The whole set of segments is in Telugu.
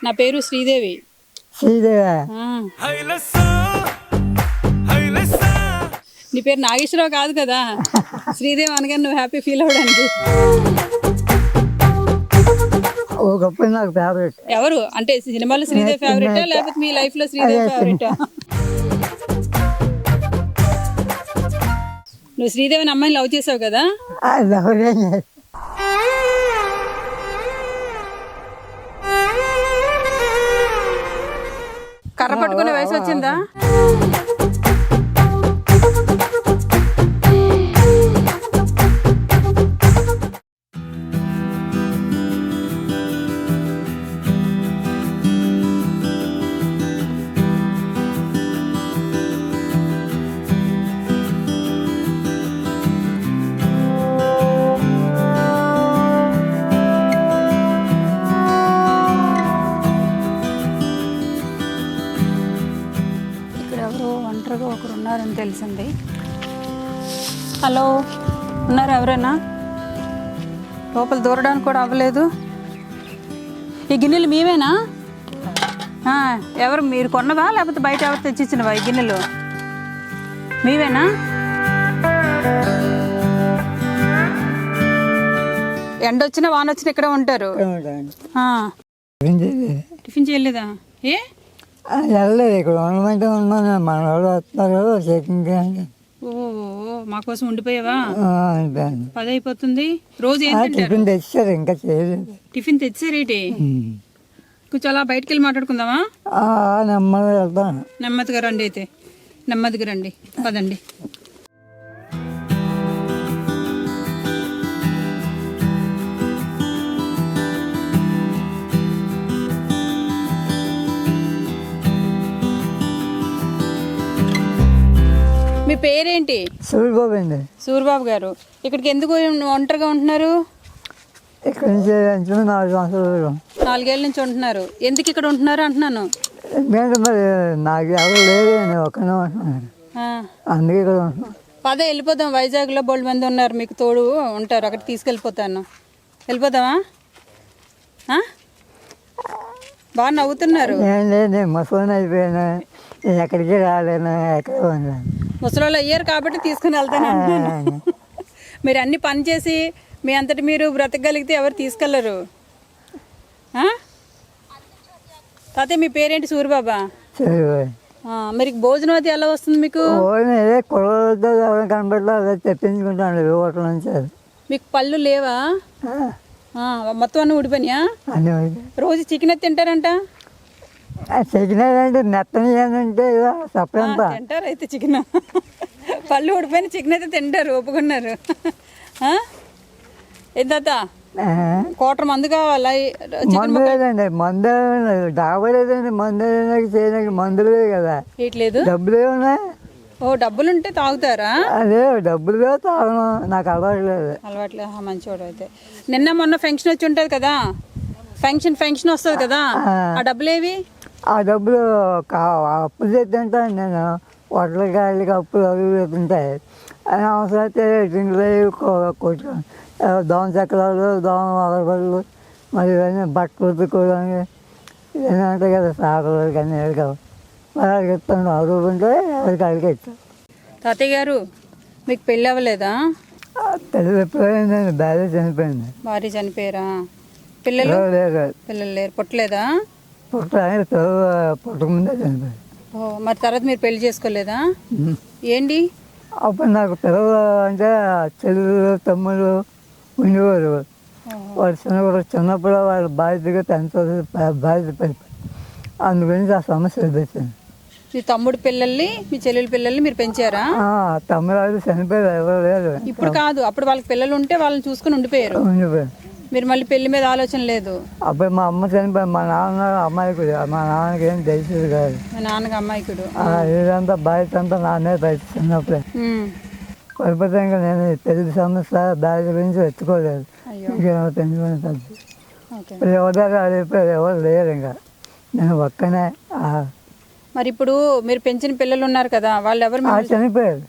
నా పేరు శ్రీదేవి. శ్రీదేవా? నీ పేరు నాగేశ్వరరావు కాదు కదా? శ్రీదేవి అనగానే నువ్వు హ్యాపీ ఫీల్ అవ్వడానికి. ఒకప్పుడు నాకు ఫేవరెట్. ఎవరు అంటే సినిమాలో శ్రీదేవి ఫేవరెటా లేకపోతే మీ లైఫ్ లో శ్రీదేవి ఫేవరెటా? నువ్వు శ్రీదేవిని అమ్మాయిని లవ్ చేసావు కదా? కర్ర పట్టుకునే వయసు వచ్చిందా? ఒంటరిగా ఒకరు ఉన్నారని తెలిసింది. హలో, ఉన్నారు ఎవరైనా? లోపల దూరడానికి కూడా అవ్వలేదు. ఈ గిన్నెలు మీవేనా? ఎవరు మీరు కొన్నవా లేకపోతే బయట ఎవరు తెచ్చిచ్చినవా? ఈ గిన్నెలు మీవేనా? ఎండ వచ్చినా వాన వచ్చినా ఇక్కడే ఉంటారు. టిఫిన్ చేయలేదా? ఏ వెళ్ళలేదు, ఇక్కడ ఉండమంటే ఉన్నాను. మన వాళ్ళు వస్తారు చెకింగ్. ఓ, మా కోసం ఉండిపోయావా? 10 అయిపోతుంది. రోజు టిఫిన్ తెచ్చారు, ఇంకా చేయలేదు. టిఫిన్ తెచ్చారేటి? కొంచెం అలా బయటకు వెళ్ళి మాట్లాడుకుందామా? నెమ్మదిగా వెళ్తాను. నెమ్మదిగా రండి, అయితే నెమ్మదిగా రండి, పదండి. మీ పేరేంటి? సూర్యబాబు అండి. సూర్యబాబు గారు, ఇక్కడికి ఎందుకు ఒంటరిగా ఉంటున్నారు? ఇక్కడ నుంచి 4 సంవత్సరాలు. 4 ఏళ్ళ నుంచి ఉంటున్నారు. ఎందుకు ఇక్కడ ఉంటున్నారు అంటున్నాను? ఎందుకంటే మరి నాకు ఎవరు లేదు, నేను ఒక్కనే ఉంటున్నాను, అందుకే ఇక్కడ ఉంటున్నాను. పదే వెళ్ళిపోదాం. వైజాగ్లో బోల్డ్ మంది ఉన్నారు, మీకు తోడు ఉంటారు. అక్కడ తీసుకెళ్ళిపోతాను. వెళ్ళిపోదామా? బాగా నవ్వుతున్నారు. నేను ముసలిని అయిపోయాను, నేను ఎక్కడికి రాలేను, ఎక్కడ ఉన్నాను. ముసలోళ్ళు అయ్యారు కాబట్టి తీసుకుని వెళ్తాను అంటున్నాను. మీరు అన్ని పని చేసి మీ అంతటి మీరు బ్రతకగలిగితే ఎవరు తీసుకెళ్లరు. తాతయ్య మీ పేరేంటి? సూరిబాబా. మరి భోజనం అది ఎలా వస్తుంది మీకు? కనబడలేదు, తెప్పించుకుంటాను హోటల్ నుంచి. మీకు పళ్ళు లేవా? మొత్తం అన్నీ ఊడిపోయినాయా? రోజు చికెన్ అయితే తింటారంట. చికెన్ అంటే నెత్తని అంటే తింటారు అయితే చికెన్. పళ్ళు ఊడిపోయిన చికెన్ అయితే తింటారు, ఒప్పుకున్నారు. ఏం తాత, కోటర్ మందు కావాలా? మందు లేదండి, మందు డాబా లేదండి, మందు చేయడానికి మందులు లేవు కదా. ఇట్లేదు, డబ్బులు ఏమన్నా? ఓ, డబ్బులు ఉంటే తాగుతారా? అదే డబ్బులు తాగను, నాకు అలవాట్లేదు. అలవాట్లేదు, మంచివాడు అయితే. నిన్న మొన్న ఫంక్షన్ వచ్చి ఉంటుంది కదా, ఫంక్షన్ వస్తుంది కదా, ఆ డబ్బులు ఏవి? ఆ డబ్బులు అప్పు చేస్తుంటాను నేను, హోటల్ గాడికి అప్పులు అవి తింటాయి. అది అవసరం అయితే కొట్టు దోమ చక్రాలు, దోమ అగరబడులు, మరి ఇవన్నీ బట్టలు ఉతుక్కోవడానికి ఇవన్నీ ఉంటాయి కదా, సాకులు కానీ కావాలి. వాళ్ళకి ఇస్తాను, అడుగుంటే ఎవరికి అడిగి ఇస్తాను. తాతయ్య గారు, మీకు పెళ్ళి అవ్వలేదా? పెళ్ళి ఎప్పుడైందండి, భార్య చనిపోయింది. భార్య చనిపోయారా? పిల్లలు లేరు? పుట్టలేదా? పుట్టక ముందే చనిపోయింది. ఓ, మరి తర్వాత మీరు పెళ్లి చేసుకోలేదా? ఏంటి? అప్పుడు నాకు పిల్లలు అంటే చెల్లెలు తమ్ముళ్ళు ఉండేవారు. వాడు చిన్నప్పుడు వాళ్ళ బాధ్యతగా బాధ్యత పడిపోయి, అందుగురించి ఆ సమస్య ఎదుర్కొంది. మీ తమ్ముడు పిల్లల్ని, మీ చెల్లెల పిల్లల్ని మీరు పెంచారా? తమ్ముడు వాళ్ళు చనిపోయారు, ఎవరు లేదు. ఇప్పుడు కాదు, అప్పుడు వాళ్ళకి పిల్లలు ఉంటే వాళ్ళని చూసుకుని ఉండిపోయారు. మీరు మళ్ళీ పెళ్లి మీద ఆలోచన లేదు? అప్పుడు మా అమ్మ చనిపోయి, మా నాన్న అమ్మాయికుడు, మా నాన్నకి ఏం తెలిసేది కాదు. మా నాన్నకి అమ్మాయికుడు. ఇదంతా బాధ్యత అంతా నాన్నే చిన్నప్పుడే. కాకపోతే ఇంకా నేను తెలుగు సమస్య దాని గురించి ఎత్తుకోలేదు, ఇంకేమో పెంచుకుని ఇప్పుడు ఎవరు అయిపోయారు, ఎవరు లేరు, ఇంకా నేను ఒక్కనే. మరి ఇప్పుడు మీరు పెంచిన పిల్లలు ఉన్నారు కదా, వాళ్ళు ఎవరు? చనిపోయారు.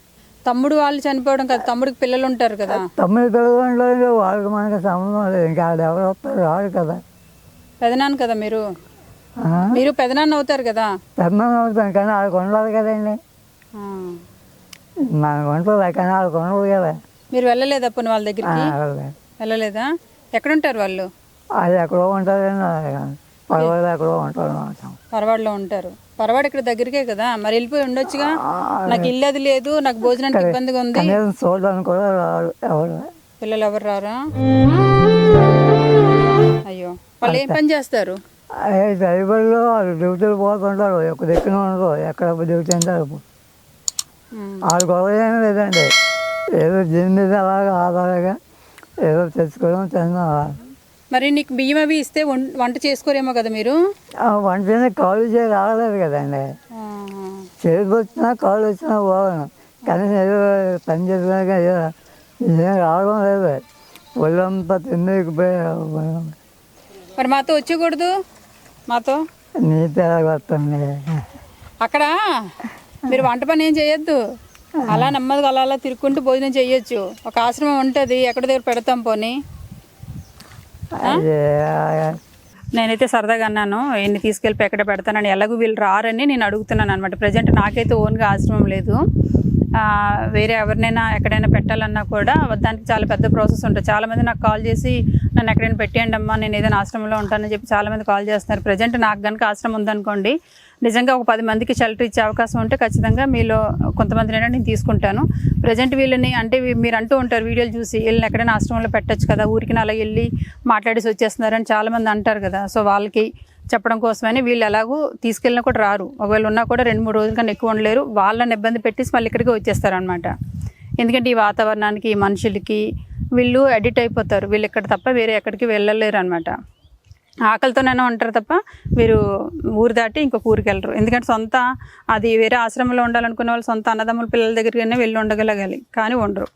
తమ్ముడు వాళ్ళు చనిపోవడం కదా, తమ్ముడికి పిల్లలు ఉంటారు కదా. తమ్ముడు పిల్లలు వాళ్ళకి మనకి సంబంధం లేదు, ఇంకా వాళ్ళు ఎవరు వస్తారు, రాడు కదా. పెదనాన్న కదా మీరు. మీరు పెదనాన్న అవుతారు కదా. పెద్దనాన్న అవుతాను కానీ వాళ్ళకి ఉండదు కదండి. ఆ. మనకు ఉంటుంది కానీ వాళ్ళకి ఉండదు కదా. మీరు వెళ్ళలేదా పోనీ వాళ్ళ దగ్గరికి? వెళ్ళలేదు. వెళ్ళలేదా? ఎక్కడుంటారు వాళ్ళు? అది ఎక్కడో ఉంటుందండి, పర్వాలేదు ఎక్కడో ఉంటారు అంటాం. పరవాడలో ఉంటారు. పరవాడ ఇక్కడ దగ్గరికే కదా, మరి వెళ్ళిపోయి ఉండొచ్చుగా. నాకు ఇల్లు అది లేదు, నాకు భోజనానికి ఇబ్బందిగా ఉంది. కనీసం చూడడానికి కూడా రారు ఎవరు. పిల్లలు ఎవరు రారా? అయ్యో, వాళ్ళు ఏం పని చేస్తారు? అదే డ్రైవర్లు వాళ్ళు డ్యూటీలు పోతుంటారు, ఒక దిక్కున ఉండరు, ఎక్కడ డ్యూటీ అంటారు. వాళ్ళ గొడవ ఏమీ లేదండి, ఏదో దీని మీద అలాగా ఆధారంగా ఏదో తెచ్చుకోవడం తిన్నాం. మరి నీకు బియ్యం అవి ఇస్తే వంట చేసుకోరేమో కదా మీరు? వంట కాలు చేసి రావలేదు కదండి. చేతికి వచ్చినా కాలు వచ్చినా పోగలను, కానీ ఏదో పని చేసినాక ఏదో ఏం రావడం లేదు. ఒళ్ళంతా తిండిపోయి మరి మాతో వచ్చేకూడదు? మాతో నీతి ఎలాగ వస్తుంది. అక్కడ మీరు వంట పని ఏం చేయొద్దు, అలా నెమ్మదిగా అలా అలా తిరుక్కుంటూ భోజనం చేయొచ్చు. ఒక ఆశ్రమం ఉంటుంది, ఎక్కడ దగ్గర పెడతాం పోనీ. నేనైతే సరదాగా అన్నాను, ఎన్ని తీసుకెళ్ళి ఎక్కడ పెడతానని. ఎలాగూ వీళ్ళు రారని నేను అడుగుతున్నాను అనమాట. ప్రజెంట్ నాకైతే ఓన్గా ఆశ్రమం లేదు, వేరే ఎవరినైనా ఎక్కడైనా పెట్టాలన్నా కూడా దానికి చాలా పెద్ద ప్రాసెస్ ఉంటుంది. చాలామంది నాకు కాల్ చేసి నన్ను ఎక్కడైనా పెట్టేయండి అమ్మా, నేను ఏదైనా ఆశ్రమంలో ఉంటానని చెప్పి చాలామంది కాల్ చేస్తున్నారు. ప్రజెంట్ నాకు కనుక ఆశ్రమం ఉందనుకోండి, నిజంగా ఒక 10 మందికి షెల్టర్ ఇచ్చే అవకాశం ఉంటే ఖచ్చితంగా మీలో కొంతమందినైనా నేను తీసుకుంటాను. ప్రజెంట్ వీళ్ళని అంటే మీరు అంటూ ఉంటారు వీడియోలు చూసి, వీళ్ళని ఎక్కడైనా ఆశ్రమంలో పెట్టచ్చు కదా, ఊరికి అలా వెళ్ళి మాట్లాడేసి వచ్చేస్తున్నారని చాలామంది అంటారు కదా. సో వాళ్ళకి చెప్పడం కోసమని వీళ్ళు ఎలాగూ తీసుకెళ్ళినా కూడా రారు, ఒకవేళ ఉన్నా కూడా 2-3 రోజుల కన్నా ఎక్కువ ఉండలేరు. వాళ్ళని ఇబ్బంది పెట్టేసి మళ్ళీ ఇక్కడికి వచ్చేస్తారనమాట. ఎందుకంటే ఈ వాతావరణానికి, ఈ మనుషులకి వీళ్ళు అడిక్ట్ అయిపోతారు. వీళ్ళు ఇక్కడ తప్ప వేరే ఎక్కడికి వెళ్ళలేరు అనమాట. ఆకలితోనైనా ఉంటారు తప్ప వీరు ఊరు దాటి ఇంకొక ఊరికి వెళ్ళరు. ఎందుకంటే సొంత అది వేరే ఆశ్రమంలో ఉండాలనుకునే వాళ్ళు సొంత అన్నదమ్ముల పిల్లల దగ్గరికైనా వెళ్ళి ఉండగలగాలి, కానీ ఉండరు.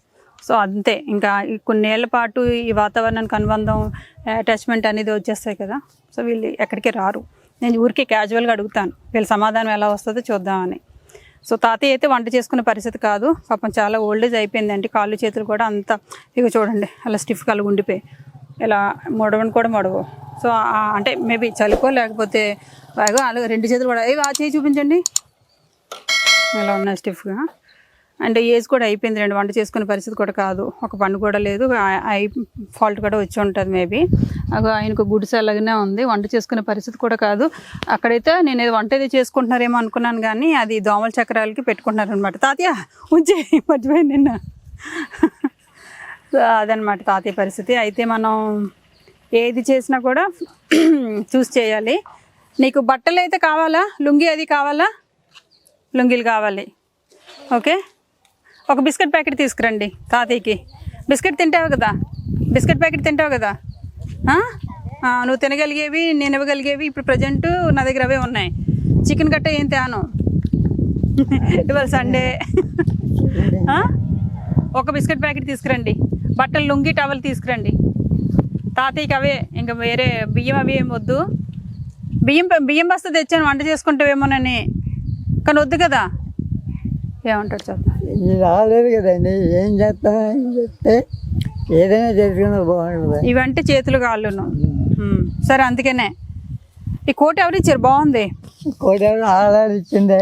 సో అంతే, ఇంకా కొన్నేళ్ల పాటు ఈ వాతావరణానికి అనుబంధం, అటాచ్మెంట్ అనేది వచ్చేస్తాయి కదా. సో వీళ్ళు ఎక్కడికి రారు. నేను ఊరికే క్యాజువల్గా అడుగుతాను, వీళ్ళ సమాధానం ఎలా వస్తుందో చూద్దామని. సో తాతయ్య అయితే వంట చేసుకునే పరిస్థితి కాదు, పాపం చాలా ఓల్డేజ్ అయిపోయిందండి. కాళ్ళు చేతులు కూడా అంత ఇక చూడండి అలా స్టిఫ్ కలిగి ఉండిపోయి, ఇలా మొడవని కూడా మొడవు. సో అంటే మేబీ చలికో లేకపోతే బాగా అలా 2 చేతులు కూడా ఆ చేయి చూపించండి, ఇలా ఉన్నాయి స్టిఫ్గా. అండ్ ఏజ్ కూడా అయిపోయింది, 2 వంట చేసుకునే పరిస్థితి కూడా కాదు, ఒక పండు కూడా లేదు. ఐ ఫాల్ట్ కూడా వచ్చి ఉంటుంది మేబీ. ఆయనకు గుడిసె అలాగనే ఉంది, వంట చేసుకునే పరిస్థితి కూడా కాదు. అక్కడైతే నేను ఏదో వంట ఏదో చేసుకుంటున్నారేమో అనుకున్నాను, కానీ అది దోమల చక్రాలకి పెట్టుకుంటున్నారు అనమాట. తాతయ్య ఉంచే మర్చిపోయింది నిన్న. అదనమాట తాతయ్య పరిస్థితి. అయితే మనం ఏది చేసినా కూడా చూసి చేయాలి. నీకు బట్టలు అయితే కావాలా, లుంగీ అది కావాలా? లుంగీలు కావాలి, ఓకే. ఒక బిస్కెట్ ప్యాకెట్ తీసుకురండి తాతయ్యకి. బిస్కెట్ తింటావు కదా, బిస్కెట్ ప్యాకెట్ తింటావు కదా. నువ్వు తినగలిగేవి, నేను ఇవ్వగలిగేవి ఇప్పుడు ప్రజెంట్ నా దగ్గర అవే ఉన్నాయి. చికెన్ గట్ట ఏం తేను, ఇవాళ సండే. ఒక బిస్కెట్ ప్యాకెట్ తీసుకురండి, బట్టలు లుంగి టవల్ తీసుకురండి తాతయ్యకి. అవే, ఇంకా వేరే బియ్యం అవి ఏం వద్దు. బియ్యం బస్తా తెచ్చాను వంట చేసుకుంటావేమోనని, కానీ వద్దు కదా. ఏమంటాడు చెప్తా. రాలేదు కదండి, ఏం చేస్తామని చెప్తే ఏదైనా చేసుకున్నా బాగుంటుంది. ఇవంటే చేతులు కాళ్ళును. సరే అందుకనే ఈ కోట్ ఎవరు ఇచ్చారు? బాగుంది. కోట ఆధార్ ఇచ్చిందే,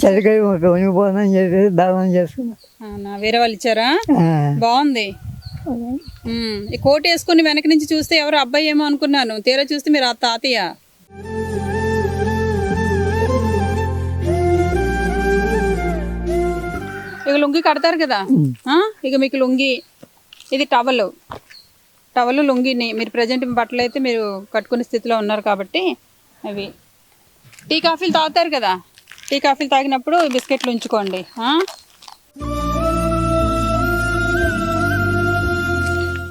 చలికాయ వణిపోతుందని చెప్పి దానం చేసుకున్నా. వేరే వాళ్ళు ఇచ్చారా? బాగుంది. ఈ కోట్ వేసుకుని వెనక నుంచి చూస్తే ఎవరు అబ్బాయి ఏమో అనుకున్నాను, తీరా చూస్తే మీరు ఆ తాతయ్య. ఇక లుంగి కడతారు కదా, ఇక మీకు లుంగి, ఇది టవల్ లుంగిని మీరు ప్రజెంట్ బట్టలు అయితే మీరు కట్టుకునే స్థితిలో ఉన్నారు కాబట్టి అవి. టీ కాఫీలు తాగుతారు కదా, టీ కాఫీలు తాగినప్పుడు బిస్కెట్లు ఉంచుకోండి.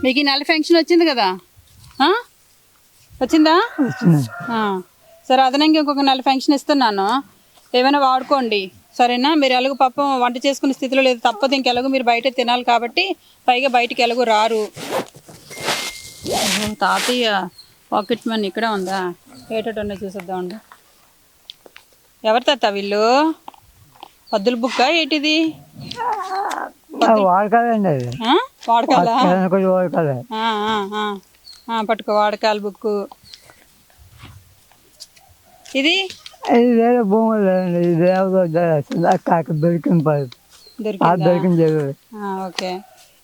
మీకు ఈ నెల ఫంక్షన్ వచ్చింది కదా, వచ్చిందా? సరే అదనంగా ఇంకొక నెల ఫంక్షన్ ఇస్తున్నాను, ఏమైనా వాడుకోండి సరేనా. మీరు ఎలాగో పాపం వంట చేసుకునే స్థితిలో లేదు, తప్పదు ఇంకెలాగో మీరు బయట తినాలి కాబట్టి, పైగా బయటికి ఎలాగో రారు. తాతయ్య పాకెట్ మనీ ఇక్కడ ఉందా, ఏటట్టు ఉన్నాయి చూసేద్దామండి. ఎవరి తాత వీళ్ళు? పద్దుల బుక్క ఏంటిది? వాడకాలండి, వాడకాలా? వాడకాలే. పట్టుకో వాడకాల బుక్. ఇది ఇది వేరే భూములు లేదండి. ఇది దేవత కాక దొరికిన పది దొరికింది చెరువు. ఓకే.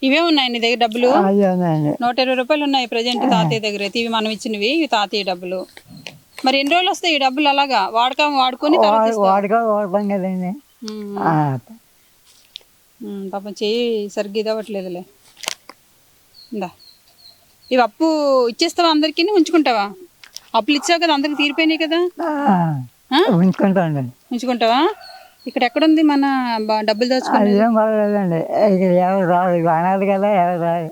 ఇవే ఉన్నాయి నీ దగ్గర డబ్బులు? అదే ఉన్నాయండి. 120 రూపాయలు ఉన్నాయి ప్రజెంట్ తాతయ్య దగ్గర అయితే. ఇవి మనం ఇచ్చినవి, ఇవి తాతయ్య డబ్బులు. మరి ఎన్ని రోజులు వస్తాయి ఈ డబ్బులు? అలాగా వాడుకొని తర్వాత ఇస్తావా? వాడతాం కదండి. పాపం చెయ్యి సరిగ్గా ఇదవ్వట్లేదులే. ఇందా, ఇవి అప్పు ఇచ్చేస్తావా అందరికీ, ఉంచుకుంటావా? అప్పులు ఇచ్చావు కదా, అందరికి తీరిపోయినాయి కదా. ఉంచుకుంటాండి. ఉంచుకుంటావా? ఇక్కడ ఎక్కడుంది మన డబ్బులు దాచుకునేది? అదేం పర్లేదండి. ఇక్కడ ఎవరు రాదు, అనాలి కదా, ఎవరు రాదు.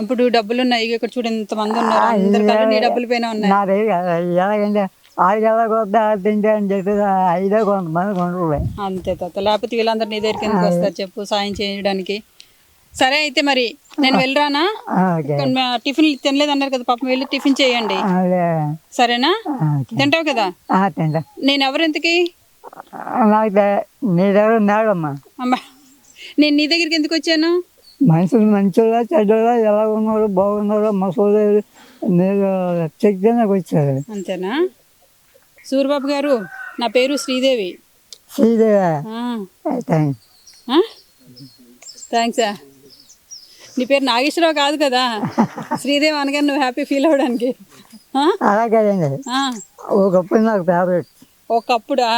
ఇప్పుడు డబ్బులు ఉన్నాయి ఇక్కడ చూడు, ఎంతమంది ఉన్నారు, అందరికన్నా నీ డబ్బులు పైన ఉన్నాయి. నా దగ్గర ఎలాగంటే ఆడికి ఎలా కొద్దా తింటే అని చెప్పి ఐదో కొంతమంది కొంటారు. అంతే తాత, లేకపోతే వీళ్ళందరూ నీ దగ్గరికి ఎందుకు వస్తారు చెప్పు సాయం చేయడానికి? సరే అయితే మరి నేను వెళ్ళరానా? టిఫిన్ తినలేదు అన్నారు కదా పాపం, వెళ్ళి టిఫిన్ చేయండి సరేనా? తింటావు కదా? తింటా. నేను ఎవరు ఇంతకి? నాకు నీ దగ్గర ఉన్నాడమ్మా. అమ్మా, నేను నీ దగ్గరికి ఎందుకు వచ్చాను? మనుషులు మంచిగా చెడ్డగా ఎలా ఉన్నారో బాగున్నారో మసూరు మీరు చెక్కి వచ్చారు. అంతేనా? సూరిబాబు గారు, నా పేరు శ్రీదేవి. శ్రీదేవి, థ్యాంక్సా. నీ పేరు నాగేశ్వరరావు కాదు కదా? శ్రీదేవి అనగానే నువ్వు హ్యాపీ ఫీల్ అవ్వడానికి. అలాగేనండి. ఒకప్పుడు నాకు ఫేవరెట్. ఒకప్పుడా?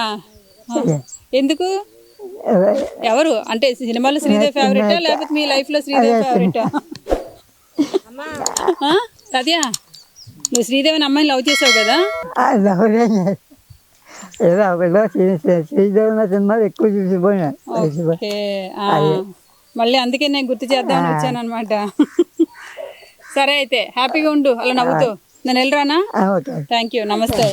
ఎందుకు? ఎవరు అంటే సినిమాలో శ్రీదేవి ఫేవరెటా లేకపోతే మీ లైఫ్ లో శ్రీదేవి ఫేవరెటా? సత్యా, నువ్వు శ్రీదేవిని అమ్మాయిని లవ్ చేసావు కదా? శ్రీదేవి సినిమా ఎక్కువ చూసిపోయినా. మళ్ళీ అందుకే నేను గుర్తు చేద్దామని వచ్చాను అనమాట. సరే అయితే హ్యాపీగా ఉండు అలా నవ్వుతూ. నేను వెళ్ళరానా? థ్యాంక్ యూ, నమస్తే.